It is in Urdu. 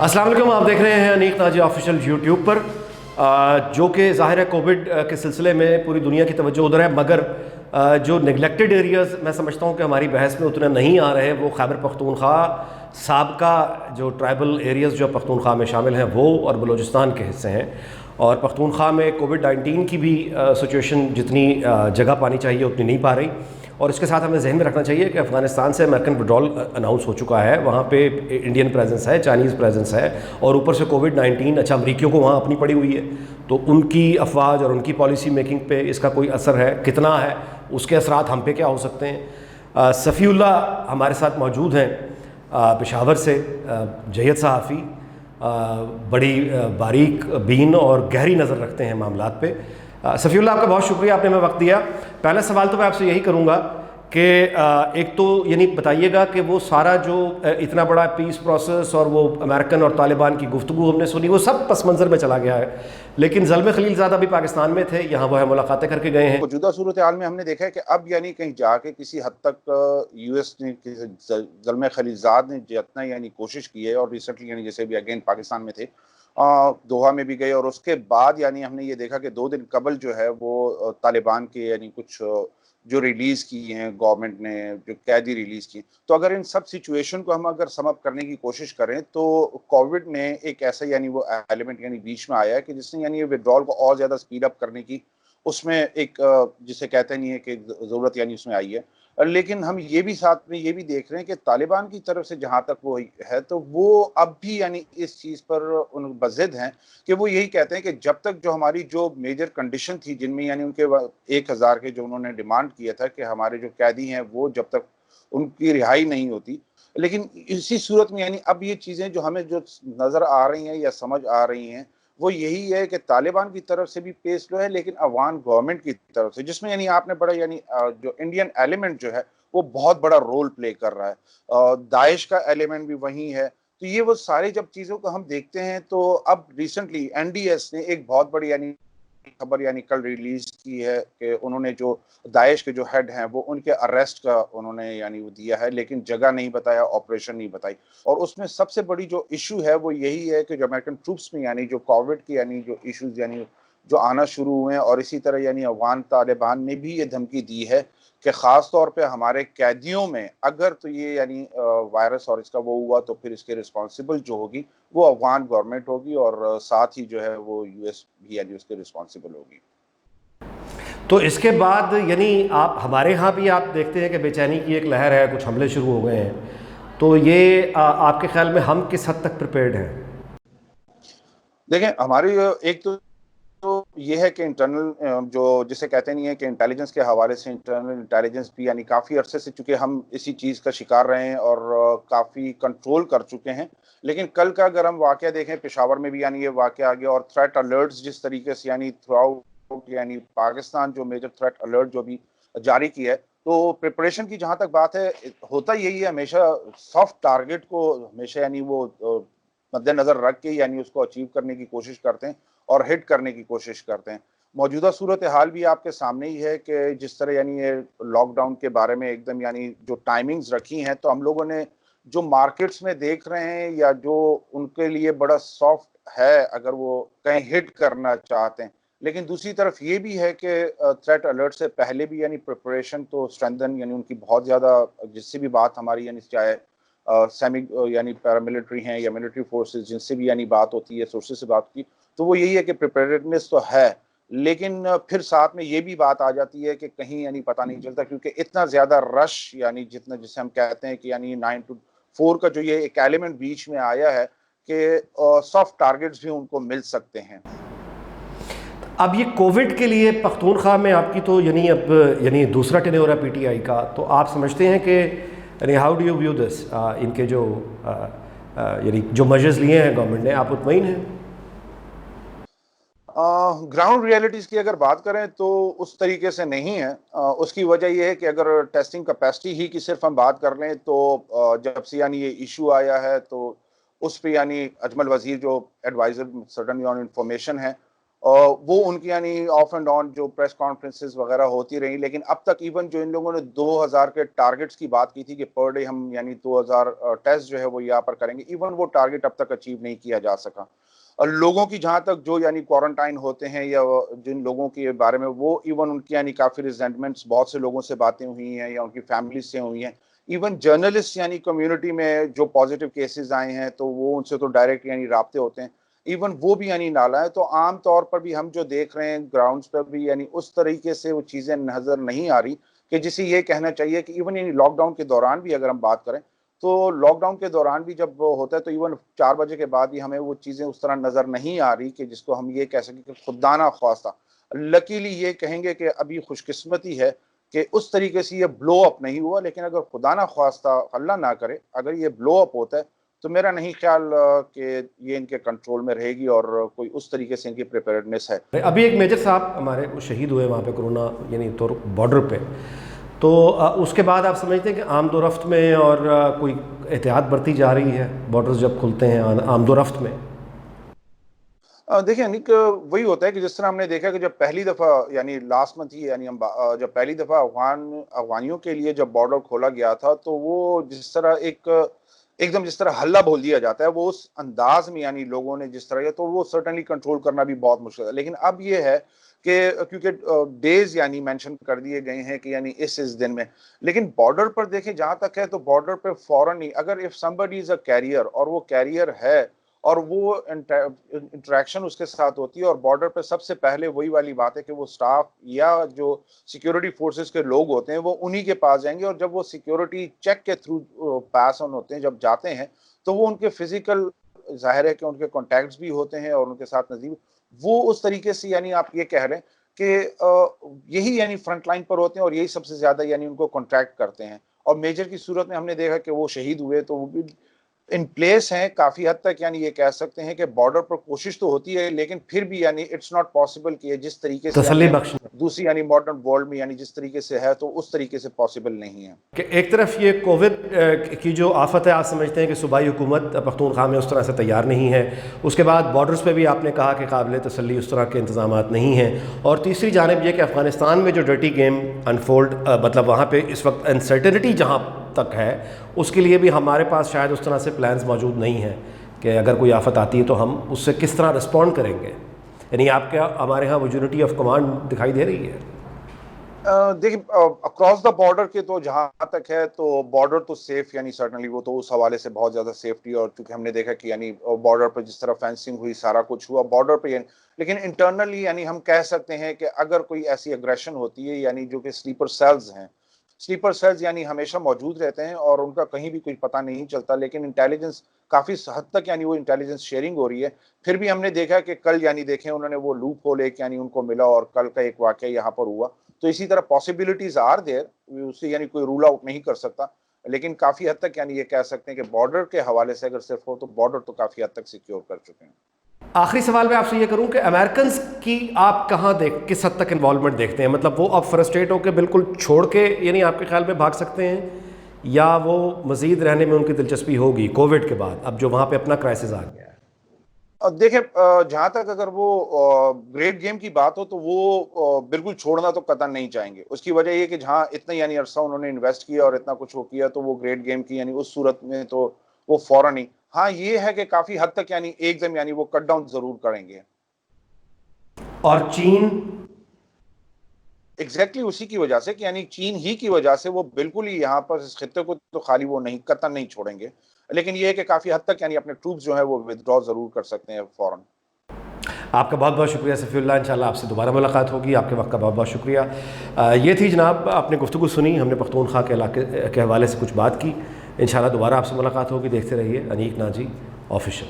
السلام علیکم، آپ دیکھ رہے ہیں انیق ناجی آفیشیل یوٹیوب پر، جو کہ ظاہر ہے کووڈ کے سلسلے میں پوری دنیا کی توجہ ادھر ہے، مگر جو نگلیکٹڈ ایریاز میں سمجھتا ہوں کہ ہماری بحث میں اتنے نہیں آ رہے، وہ خیبر پختونخوا سابقہ جو ٹرائبل ایریاز جو پختونخوا میں شامل ہیں وہ اور بلوچستان کے حصے ہیں. اور پختونخوا میں کووڈ-19 کی بھی سچویشن جتنی جگہ پانی چاہیے اتنی نہیں پا رہی. اور اس کے ساتھ ہمیں ذہن میں رکھنا چاہیے کہ افغانستان سے امریکن وڈرال اناؤنس ہو چکا ہے، وہاں پہ انڈین پریزنس ہے، چائنیز پریزنس ہے، اور اوپر سے کووڈ-19. اچھا، امریکیوں کو وہاں اپنی پڑی ہوئی ہے، تو ان کی افواج اور ان کی پالیسی میکنگ پہ اس کا کوئی اثر ہے، کتنا ہے، اس کے اثرات ہم پہ کیا ہو سکتے ہیں. صفی اللہ ہمارے ساتھ موجود ہیں پشاور سے، جید صحافی، بڑی باریک بین اور گہری نظر رکھتے ہیں معاملات پہ. صفی اللہ، آپ کا بہت شکریہ، آپ نے ہمیں وقت دیا. پہلا سوال تو میں آپ سے یہی کروں گا کہ ایک تو یعنی بتائیے گا کہ وہ سارا جو اتنا بڑا پیس پروسیس اور وہ امریکن اور طالبان کی گفتگو ہم نے سنی، وہ سب پس منظر میں چلا گیا ہے، لیکن زلمے خلیل زادہ بھی پاکستان میں تھے، یہاں وہ ملاقاتیں کر کے گئے ہیں. موجودہ صورتحال میں ہم نے دیکھا ہے کہ اب یعنی کہیں جا کے کسی حد تک یو ایس نے، زلمے خلیلزاد نے جتنا یعنی کوشش کی ہے، اور ریسنٹلی یعنی جیسے بھی اگین پاکستان میں تھے، دوحہ میں بھی گئے، اور اس کے بعد یعنی ہم نے یہ دیکھا کہ 2 دن قبل جو ہے وہ طالبان کے یعنی کچھ جو ریلیز کی ہیں گورنمنٹ نے، جو قیدی ریلیز کی. تو اگر ان سب سچویشن کو ہم اگر سم اپ کرنے کی کوشش کریں تو کووڈ نے ایک ایسا یعنی وہ ایلیمنٹ یعنی بیچ میں آیا ہے کہ جس نے یعنی ودرال کو اور زیادہ سپیڈ اپ کرنے کی اس میں ایک جسے کہتے نہیں ہے کہ ضرورت یعنی اس میں آئی ہے. لیکن ہم یہ بھی ساتھ میں یہ بھی دیکھ رہے ہیں کہ طالبان کی طرف سے جہاں تک وہ ہے تو وہ اب بھی یعنی اس چیز پر ان بضد ہیں کہ وہ یہی کہتے ہیں کہ جب تک جو ہماری جو میجر کنڈیشن تھی، جن میں یعنی ان کے 1000 کے جو انہوں نے ڈیمانڈ کیا تھا کہ ہمارے جو قیدی ہیں وہ جب تک ان کی رہائی نہیں ہوتی، لیکن اسی صورت میں یعنی اب یہ چیزیں جو ہمیں جو نظر آ رہی ہیں یا سمجھ آ رہی ہیں وہ یہی ہے کہ طالبان کی طرف سے بھی پیس لو ہے، لیکن افغان گورنمنٹ کی طرف سے، جس میں یعنی آپ نے بڑا یعنی جو انڈین ایلیمنٹ جو ہے وہ بہت بڑا رول پلے کر رہا ہے، داعش کا ایلیمنٹ بھی وہیں ہے. تو یہ وہ سارے جب چیزوں کو ہم دیکھتے ہیں تو اب ریسنٹلی این ڈی ایس نے ایک بہت بڑی یعنی خبر یعنی کل ریلیز کی ہے کہ انہوں نے جو داعش کے جو ہیڈ ہیں وہ ان کے اریسٹ کا انہوں نے یعنی وہ دیا ہے، لیکن جگہ نہیں بتایا، آپریشن نہیں بتائی. اور اس میں سب سے بڑی جو ایشو ہے وہ یہی ہے کہ جو امریکن ٹروپس میں یعنی جو کووڈ کی یعنی جو ایشوز یعنی جو آنا شروع ہوئے ہیں، اور اسی طرح یعنی افغان طالبان نے بھی یہ دھمکی دی ہے کہ خاص طور پہ ہمارے قیدیوں میں اگر تو یہ یعنی وائرس اور اس کا وہ ہوا تو پھر اس کے رسپانسبل جو ہوگی وہ افغان گورنمنٹ ہوگی، اور ساتھ ہی جو ہے وہ یو ایس بھی یعنی اس کے رسپانسبل ہوگی. تو اس کے بعد یعنی آپ ہمارے ہاں بھی آپ دیکھتے ہیں کہ بے چینی کی ایک لہر ہے، کچھ حملے شروع ہو گئے ہیں، تو یہ آپ کے خیال میں ہم کس حد تک پریپیئرڈ ہیں؟ دیکھیں، ہماری ایک تو یہ ہے کہ انٹرنل جو جسے کہتے نہیں ہے کہ انٹیلیجنس کے حوالے سے انٹرنل انٹیلیجنس بھی یعنی کافی عرصے سے چونکہ ہم اسی چیز کا شکار رہے ہیں اور کافی کنٹرول کر چکے ہیں. لیکن کل کا اگر ہم واقعہ دیکھیں، پشاور میں بھی یعنی یہ واقعہ آ گیا، اور تھریٹ الرٹس جس طریقے سے یعنی تھرو آؤٹ یعنی پاکستان جو میجر تھریٹ الرٹ جو بھی جاری کیا ہے، تو پریپریشن کی جہاں تک بات ہے، ہوتا یہی ہے ہمیشہ سافٹ ٹارگٹ کو ہمیشہ یعنی وہ مد نظر رکھ کے یعنی اس کو اچیو کرنے کی کوشش کرتے ہیں اور ہٹ کرنے کی کوشش کرتے ہیں. موجودہ صورتحال بھی آپ کے سامنے ہی ہے کہ جس طرح یعنی یہ لاک ڈاؤن کے بارے میں ایک دم یعنی جو ٹائمنگز رکھی ہیں، تو ہم لوگوں نے جو مارکیٹس میں دیکھ رہے ہیں یا جو ان کے لیے بڑا سافٹ ہے اگر وہ کہیں ہٹ کرنا چاہتے ہیں. لیکن دوسری طرف یہ بھی ہے کہ تھریٹ الرٹ سے پہلے بھی یعنی پریپریشن تو اسٹرینتھن یعنی ان کی بہت زیادہ، جس سے بھی بات ہماری یعنی چاہے سیمی یعنی پیراملٹری ہیں یا ملٹری فورسز جن سے بھی یعنی بات ہوتی ہے، سورسز سے بات کی، تو وہ یہی ہے کہ پریپیئرڈنس تو ہے، لیکن پھر ساتھ میں یہ بھی بات آ جاتی ہے کہ کہیں یعنی پتہ نہیں چلتا، کیونکہ اتنا زیادہ رش یعنی جتنا جسے ہم کہتے ہیں کہ یعنی 9 to 4 کا جو یہ ایک ایلیمنٹ بیچ میں آیا ہے کہ سافٹ ٹارگٹس بھی ان کو مل سکتے ہیں. اب یہ کووڈ کے لیے پختونخوا میں آپ کی تو یعنی اب یعنی دوسرا ٹینیور ہے پی ٹی آئی کا، تو آپ سمجھتے ہیں کہ یعنی how do you view this, ان کے جو یعنی جو میجرز لیے ہیں گورنمنٹ نے، آپ مطمئن ہیں؟ گراؤنڈ ریئلٹیز کی اگر بات کریں تو اس طریقے سے نہیں ہے. اس کی وجہ یہ ہے کہ اگر ٹیسٹنگ کیپیسٹی ہی کی صرف ہم بات کر لیں تو جب سے یعنی یہ ایشو آیا ہے تو اس پہ یعنی اجمل وزیر جو ایڈوائزر سڈن آن انفارمیشن ہے، وہ ان کی یعنی آف اینڈ آن جو پریس کانفرنسز وغیرہ ہوتی رہی، لیکن اب تک ایون جو ان لوگوں نے 2000 کے ٹارگٹس کی بات کی تھی کہ پر ڈے ہم یعنی 2000 ٹیسٹ جو ہے وہ یہاں پر کریں گے، ایون وہ ٹارگٹ اب تک اچیو نہیں کیا جا سکا. اور لوگوں کی جہاں تک جو یعنی کوارنٹائن ہوتے ہیں یا جن لوگوں کے بارے میں وہ ایون ان کی یعنی کافی ریزنٹمنٹس بہت سے لوگوں سے باتیں ہوئی ہیں یا ان کی فیملیز سے ہوئی ہیں. ایون جرنلسٹ یعنی کمیونٹی میں جو پازیٹیو کیسز آئے ہیں تو وہ ان سے تو ڈائریکٹ یعنی رابطے ہوتے ہیں، ایون وہ بھی یعنی نالا ہے. تو عام طور پر بھی ہم جو دیکھ رہے ہیں گراؤنڈز پر بھی یعنی اس طریقے سے وہ چیزیں نظر نہیں آ رہی کہ جسے یہ کہنا چاہیے کہ ایون یعنی لاک ڈاؤن کے دوران بھی اگر ہم بات کریں تو لاک ڈاؤن کے دوران بھی جب ہوتا ہے تو ایون 4 بجے کے بعد بھی ہمیں وہ چیزیں اس طرح نظر نہیں آ رہی کہ جس کو ہم یہ کہہ سکیں کہ خدا نہ خواستہ. لکیلی یہ کہیں گے کہ ابھی خوش قسمتی ہے کہ اس طریقے سے یہ بلو اپ نہیں ہوا، لیکن اگر خدا نہ خواستہ اللہ نہ کرے اگر یہ بلو اپ ہوتا ہے تو میرا نہیں خیال کہ یہ ان کے کنٹرول میں رہے گی اور کوئی اس طریقے سے ان کی پریپیئرڈنیس ہے. ابھی ایک میجر صاحب ہمارے شہید ہوئے وہاں پہ کورونا یعنی بارڈر پہ، تو اس کے بعد آپ سمجھتے ہیں کہ آمد و رفت میں اور کوئی احتیاط برتی جا رہی ہے جب کھلتے ہیں آمد و رفت میں؟ دیکھیں نیک وہی ہوتا ہے کہ جس طرح ہم نے دیکھا کہ جب پہلی دفعہ یعنی لاسٹ منتھ ہی یعنی ہم جب پہلی دفعہ افغانیوں کے لیے جب بارڈر کھولا گیا تھا تو وہ جس طرح ایک دم جس طرح ہلہ بول دیا جاتا ہے وہ اس انداز میں یعنی لوگوں نے جس طرح تو وہ سرٹنلی کنٹرول کرنا بھی بہت مشکل ہے. لیکن اب یہ ہے کہ کیونکہ ڈیز یعنی مینشن کر دیے گئے ہیں کہ یعنی اس دن میں، لیکن بارڈر پر دیکھیں جہاں تک ہے تو بارڈر پہ فوراً ہی اگر if somebody is a carrier اور وہ کیریئر ہے اور وہ انٹریکشن اس کے ساتھ ہوتی ہے اور بارڈر پہ سب سے پہلے وہی والی بات ہے کہ وہ سٹاف یا جو سیکیورٹی فورسز کے لوگ ہوتے ہیں وہ انہی کے پاس جائیں گے، اور جب وہ سیکیورٹی چیک کے تھرو پاس آن ہوتے ہیں جب جاتے ہیں تو وہ ان کے فزیکل ظاہر ہے کہ ان کے کانٹیکٹس بھی ہوتے ہیں اور ان کے ساتھ نزدیک وہ اس طریقے سے یعنی آپ یہ کہہ رہے ہیں کہ یہی یعنی فرنٹ لائن پر ہوتے ہیں اور یہی سب سے زیادہ یعنی ان کو کانٹریکٹ کرتے ہیں. اور میجر کی صورت میں ہم نے دیکھا کہ وہ شہید ہوئے تو وہ بھی ان پلیس ہیں کافی حد تک یعنی یہ کہہ سکتے ہیں کہ بارڈر پر کوشش تو ہوتی ہے لیکن پھر بھی یعنی اٹس ناٹ پاسبل کہ جس طریقے سے تسلی بخش دوسری یعنی ماڈرن ورلڈ میں یعنی جس طریقے سے ہے تو اس طریقے سے پاسبل نہیں ہے. کہ ایک طرف یہ کووڈ کی جو آفت ہے آپ سمجھتے ہیں کہ صوبائی حکومت پختونخوا میں اس طرح سے تیار نہیں ہے، اس کے بعد بارڈرز پہ بھی آپ نے کہا کہ قابل تسلی اس طرح کے انتظامات نہیں ہیں، اور تیسری جانب یہ کہ افغانستان میں جو ڈرٹی گیم انفولڈ مطلب وہاں پہ اس وقت انسرٹنٹی جہاں تک ہے اس کے لیے بھی ہمارے پاس شاید اس طرح سے پلانز موجود نہیں ہیں کہ اگر کوئی آفت آتی ہے تو ہم اس سے کس طرح رسپونڈ کریں گے. یعنی آپ کیا ہمارے ہاں وہ یونٹی آف کمانڈ دکھائی دے رہی ہے؟ دیکھیں اکراس دا بارڈر کے تو جہاں تک ہے تو بارڈر تو سیف یعنی سرٹنلی وہ تو اس حوالے سے بہت زیادہ سیفٹی، اور چونکہ ہم نے دیکھا کہ یعنی بارڈر پہ جس طرح فینسنگ ہوئی سارا کچھ ہوا بارڈر پہ لیکن انٹرنلی یعنی ہم کہہ سکتے ہیں کہ اگر کوئی ایسی اگریشن ہوتی ہے یعنی جو کہ سلیپر سیلز ہیں، سلیپر سیلز یعنی ہمیشہ موجود رہتے ہیں اور ان کا کہیں بھی کوئی پتہ نہیں چلتا، لیکن انٹیلیجنس کافی حد تک یعنی وہ انٹیلیجنس شیئرنگ ہو رہی ہے. پھر بھی ہم نے دیکھا کہ کل یعنی دیکھیں انہوں نے وہ لوپ ہول ایک یعنی ان کو ملا اور کل کا ایک واقعہ یہاں پر ہوا. تو اسی طرح پاسبلٹیز آر دیر، اسے یعنی کوئی رول آؤٹ نہیں کر سکتا، لیکن کافی حد تک یعنی یہ کہہ سکتے ہیں کہ بارڈر کے حوالے سے اگر صرف ہو تو بارڈر تو کافی حد تک سیکیور کر چکے ہیں. آخری سوال میں آپ سے یہ کروں کہ امریکنز کی آپ کہاں کس حد تک انوالومنٹ دیکھتے ہیں؟ مطلب وہ اب فرسٹریٹ ہو کے بالکل چھوڑ کے یعنی آپ کے خیال میں بھاگ سکتے ہیں، یا وہ مزید رہنے میں ان کی دلچسپی ہوگی کووڈ کے بعد اب جو وہاں پہ اپنا کرائسس آ گیا ہے؟ دیکھیں جہاں تک اگر وہ گریٹ گیم کی بات ہو تو وہ بالکل چھوڑنا تو قطعا نہیں چاہیں گے. اس کی وجہ یہ کہ جہاں اتنا یعنی عرصہ انہوں نے انویسٹ کیا اور اتنا کچھ ہو کیا تو وہ گریٹ گیم کی یعنی اس صورت میں تو وہ فوراً ہی ہاں یہ ہے کہ کافی حد تک یعنی ایک دم یعنی وہ کٹ ڈاؤن ضرور کریں گے. اور چین ایگزیکٹلی اسی کی وجہ سے کہ یعنی چین ہی کی وجہ سے وہ بالکل ہی یہاں پر اس خطے کو تو خالی وہ نہیں قطعا نہیں چھوڑیں گے، لیکن یہ ہے کہ کافی حد تک یعنی اپنے ٹروپس جو ہیں وہ ودرا ضرور کر سکتے ہیں فوراً. آپ کا بہت بہت شکریہ صفی اللہ، انشاءاللہ آپ سے دوبارہ ملاقات ہوگی. آپ کے وقت کا بہت بہت شکریہ. یہ تھی جناب آپ نے گفتگو سنی، ہم نے پختونخوا کے علاقے کے حوالے سے کچھ بات کی. انشاءاللہ دوبارہ آپ سے ملاقات ہوگی. دیکھتے رہیے انیک ناجی آفیشیل.